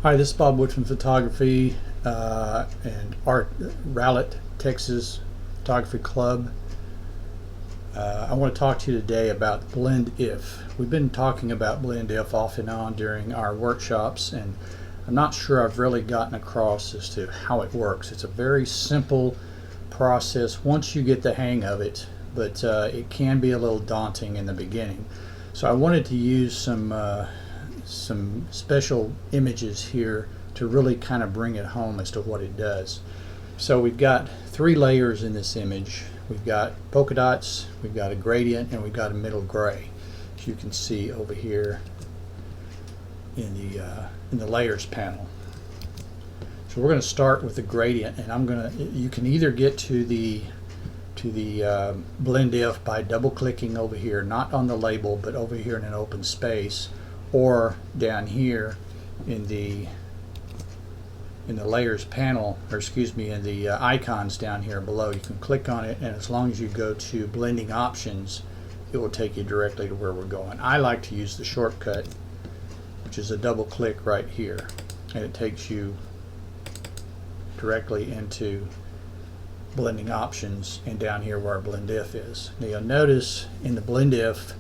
Hi, this is Bob Wood from Photography and Art Rowlett, Texas Photography Club. I want to talk to you today about Blend If. We've been talking about Blend If off and on during our workshops, and I'm not sure I've really gotten across as to how it works. It's a very simple process once you get the hang of it, but it can be a little daunting in the beginning. So I wanted to use some special images here to really kind of bring it home as to what it does. So we've got three layers in this image. We've got polka dots, we've got a gradient, and we've got a middle gray, as you can see over here in the layers panel. So we're going to start with the gradient, and you can either get to the Blend If by double clicking over here, not on the label but over here in an open space, or down here in the layers panel, or excuse me, in the icons down here below. You can click on it, and as long as you go to blending options, it will take you directly to where we're going. I like to use the shortcut, which is a double click right here, and it takes you directly into blending options and down here where our Blend If is. Now you'll notice in the Blend If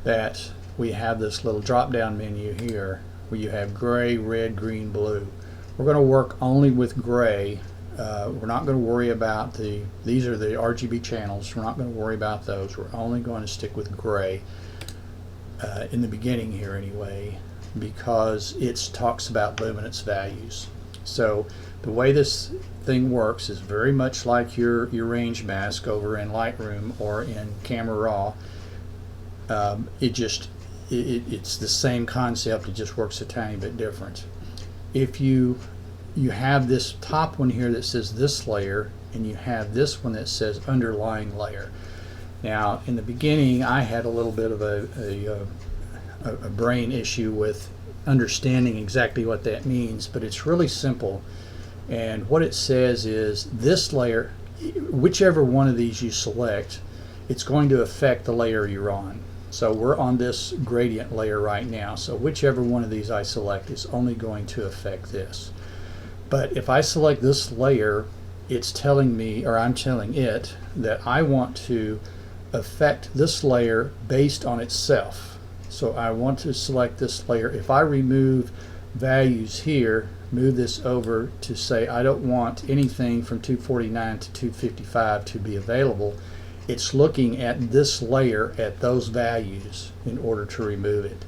that we have this little drop down menu here where you have gray, red, green, blue. We're going to work only with gray. We're not going to worry about these are the RGB channels. We're not going to worry about those. We're only going to stick with gray in the beginning here anyway, because it talks about luminance values. So the way this thing works is very much like your range mask over in Lightroom or in Camera Raw. It's the same concept, it just works a tiny bit different. If you have this top one here that says this layer, and you have this one that says underlying layer. Now in the beginning I had a little bit of a brain issue with understanding exactly what that means, but it's really simple. And what it says is this layer, whichever one of these you select, it's going to affect the layer you're on. So we're on this gradient layer right now, so whichever one of these I select is only going to affect this. But if I select this layer, it's telling me, or I'm telling it, that I want to affect this layer based on itself. So I want to select this layer. If I remove values here, move this over to say I don't want anything from 249 to 255 to be available, it's looking at this layer at those values in order to remove it.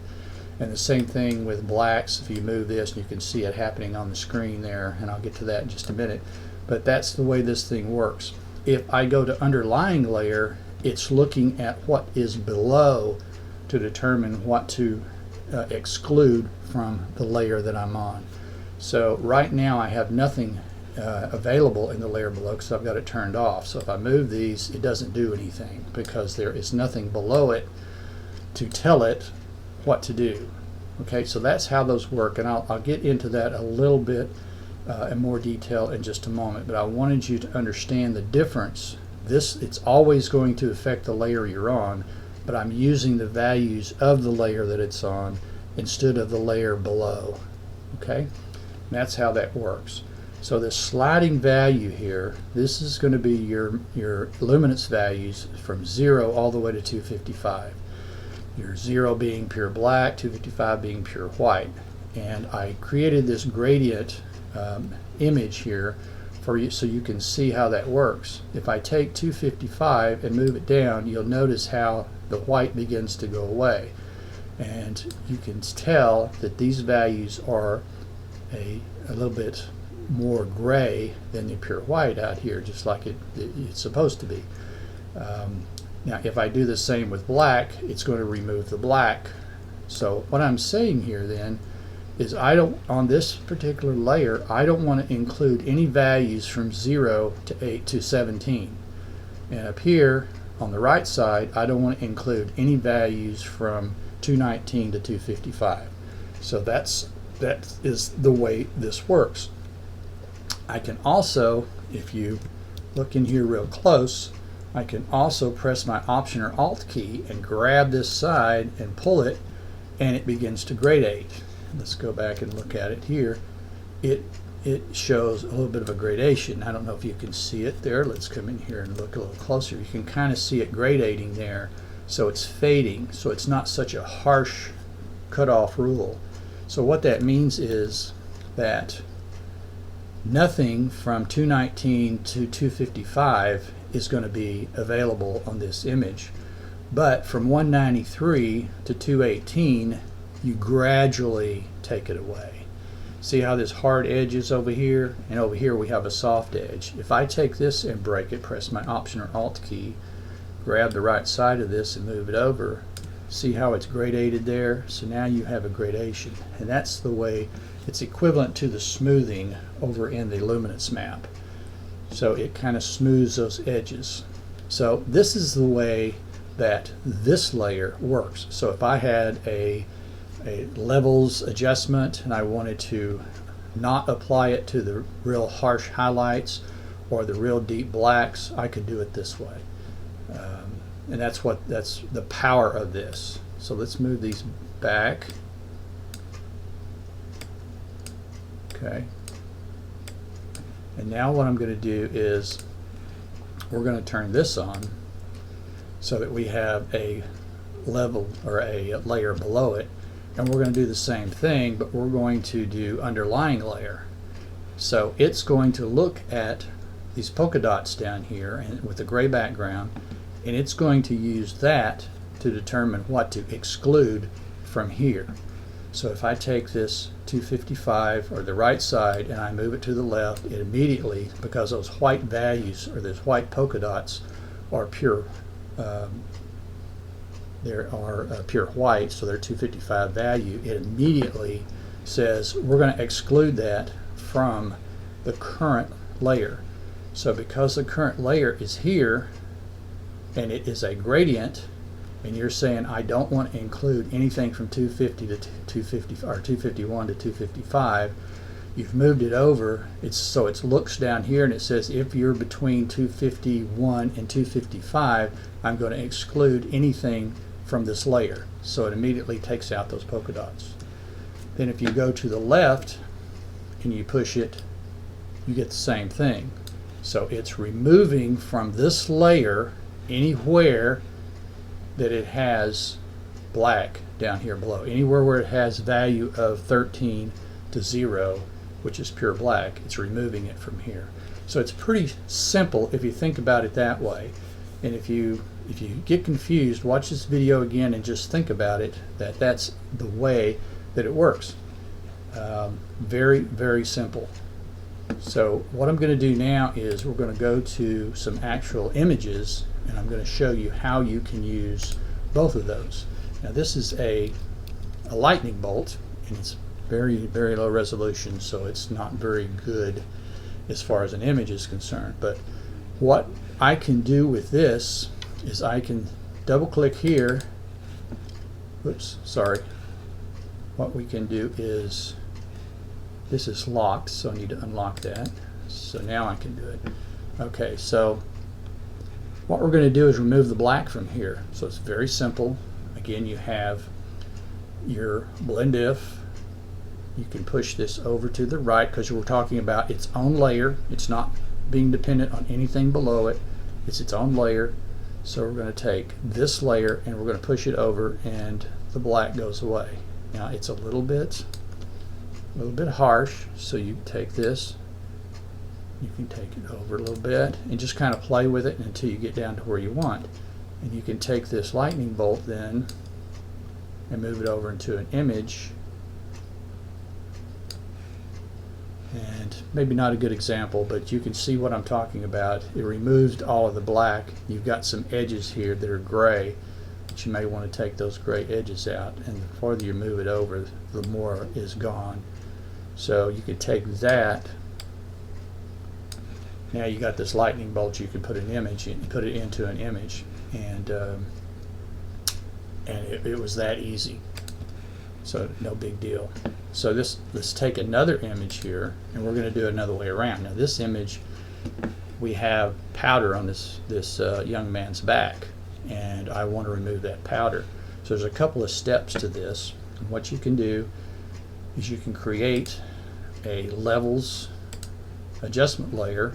And the same thing with blacks. If you move this, you can see it happening on the screen there, and I'll get to that in just a minute. But that's the way this thing works. If I go to underlying layer, it's looking at what is below to determine what to exclude from the layer that I'm on. So right now I have nothing available in the layer below because I've got it turned off. So if I move these, it doesn't do anything because there is nothing below it to tell it what to do. Okay, so that's how those work, and I'll get into that a little bit in more detail in just a moment, but I wanted you to understand the difference. It's always going to affect the layer you're on, but I'm using the values of the layer that it's on instead of the layer below. Okay, and that's how that works. So this sliding value here, this is going to be your luminance values from 0 all the way to 255. Your 0 being pure black, 255 being pure white. And I created this gradient image here for you so you can see how that works. If I take 255 and move it down, you'll notice how the white begins to go away. And you can tell that these values are a little bit more gray than the pure white out here, just like it's supposed to be. Now if I do the same with black, it's going to remove the black. So what I'm saying here then is on this particular layer, I don't want to include any values from 0 to 8 to 17. And up here on the right side, I don't want to include any values from 219 to 255. So that is the way this works. I can also, if you look in here real close, I can also press my Option or Alt key and grab this side and pull it, and it begins to gradate. Let's go back and look at it here. it shows a little bit of a gradation. I don't know if you can see it there. Let's come in here and look a little closer. You can kind of see it gradating there. So it's fading, so it's not such a harsh cutoff rule. So what that means is that nothing from 219 to 255 is going to be available on this image. But from 193 to 218, you gradually take it away. See how this hard edge is over here? And over here we have a soft edge. If I take this and break it, press my Option or Alt key, grab the right side of this and move it over, see how it's gradated there? So now you have a gradation. And that's the way it's equivalent to the smoothing over in the luminance map. So it kind of smooths those edges. So this is the way that this layer works. So if I had a levels adjustment and I wanted to not apply it to the real harsh highlights or the real deep blacks, I could do it this way. And that's the power of this. So let's move these back. Okay. And now what I'm going to do is we're going to turn this on so that we have a level or a layer below it. And we're going to do the same thing, but we're going to do underlying layer. So it's going to look at these polka dots down here and with the gray background, and it's going to use that to determine what to exclude from here. So if I take this 255 or the right side and I move it to the left, it immediately, because those white values or those white polka dots are pure, pure white, so they're 255 value, it immediately says we're going to exclude that from the current layer. So because the current layer is here and it is a gradient, and you're saying I don't want to include anything from 250 to 250 or 251 to 255, you've moved it over. So it looks down here and it says if you're between 251 and 255, I'm going to exclude anything from this layer. So it immediately takes out those polka dots. Then if you go to the left and you push it, you get the same thing. So it's removing from this layer anywhere that it has black down here below. Anywhere where it has value of 13 to 0, which is pure black, it's removing it from here. So it's pretty simple if you think about it that way. And if you get confused, watch this video again and just think about it, that's the way that it works. Very, very simple. So what I'm going to do now is we're going to go to some actual images and I'm going to show you how you can use both of those. Now this is a lightning bolt and it's very, very low resolution, so it's not very good as far as an image is concerned. But what I can do with this is I can double click here. Oops, sorry. What we can do is, this is locked, so I need to unlock that. So now I can do it. Okay, so what we're going to do is remove the black from here. So it's very simple. Again, you have your blend if. You can push this over to the right because we're talking about its own layer. It's not being dependent on anything below it. It's its own layer. So we're going to take this layer and we're going to push it over and the black goes away. Now it's a little bit harsh, so you take this, you can take it over a little bit and just kind of play with it until you get down to where you want. And you can take this lightning bolt then and move it over into an image. And maybe not a good example, but you can see what I'm talking about. It removed all of the black. You've got some edges here that are gray, but you may want to take those gray edges out, and the farther you move it over, the more is gone. So you could take that. Now you got this lightning bolt. You could put an image in, put it into an image, and it was that easy. So no big deal. So let's take another image here, and we're going to do it another way around. Now this image, we have powder on this young man's back, and I want to remove that powder. So there's a couple of steps to this. And what you can do is you can create a levels adjustment layer,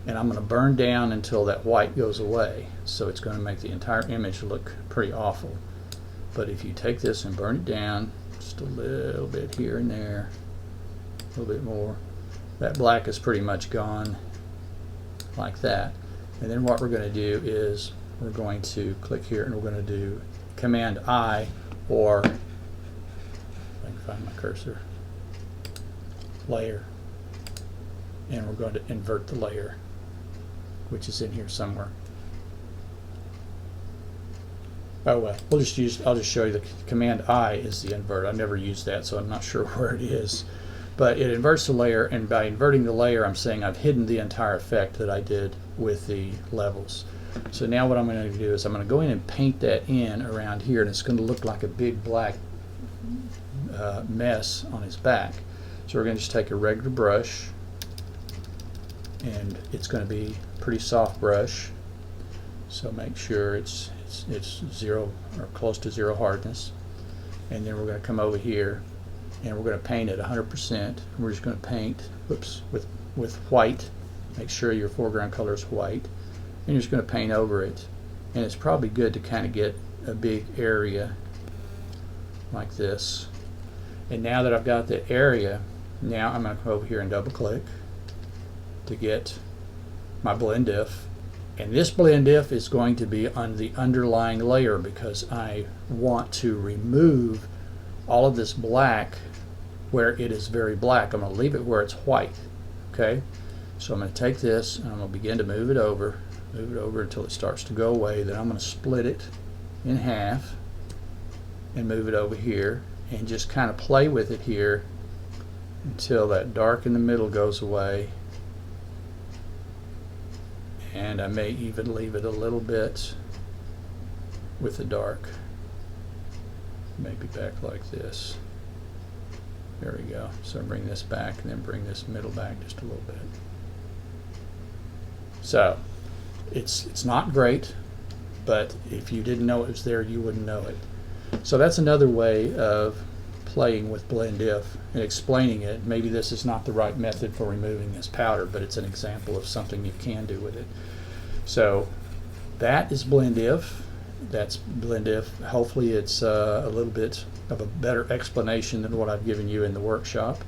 and I'm going to burn down until that white goes away. So it's going to make the entire image look pretty awful. But if you take this and burn it down just a little bit here and there, a little bit more, that black is pretty much gone like that. And then what we're going to do is we're going to click here and we're going to do Command I, or if I can find my cursor, layer, and we're going to invert the layer, which is in here somewhere. Oh well, I'll just show you the Command I is the invert. I've never used that, so I'm not sure where it is. But it inverts the layer, and by inverting the layer, I'm saying I've hidden the entire effect that I did with the levels. So now what I'm going to do is I'm going to go in and paint that in around here, and it's going to look like a big black mess on his back. So we're going to just take a regular brush, and it's going to be a pretty soft brush. So make sure it's zero or close to zero hardness. And then we're going to come over here, and we're going to paint at 100%. And we're just going to paint, whoops, with white. Make sure your foreground color is white. And you're just going to paint over it. And it's probably good to kind of get a big area like this. And now that I've got the area, now I'm going to come over here and double click to get my blend if. And this blend if is going to be on the underlying layer because I want to remove all of this black where it is very black. I'm going to leave it where it's white. Okay? So I'm going to take this and I'm going to begin to move it over until it starts to go away. Then I'm going to split it in half and move it over here and just kind of play with it here until that dark in the middle goes away. And I may even leave it a little bit with the dark, maybe back like this. There we go. So bring this back and then bring this middle back just a little bit. So it's not great, but if you didn't know it was there, you wouldn't know it. So that's another way of playing with blend if and explaining it. Maybe this is not the right method for removing this powder, but it's an example of something you can do with it. So that is blend if. That's blend if. Hopefully it's a little bit of a better explanation than what I've given you in the workshop,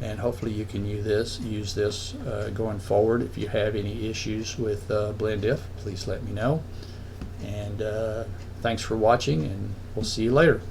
and hopefully you can use this going forward. If you have any issues with blend if, please let me know. And thanks for watching, and we'll see you later.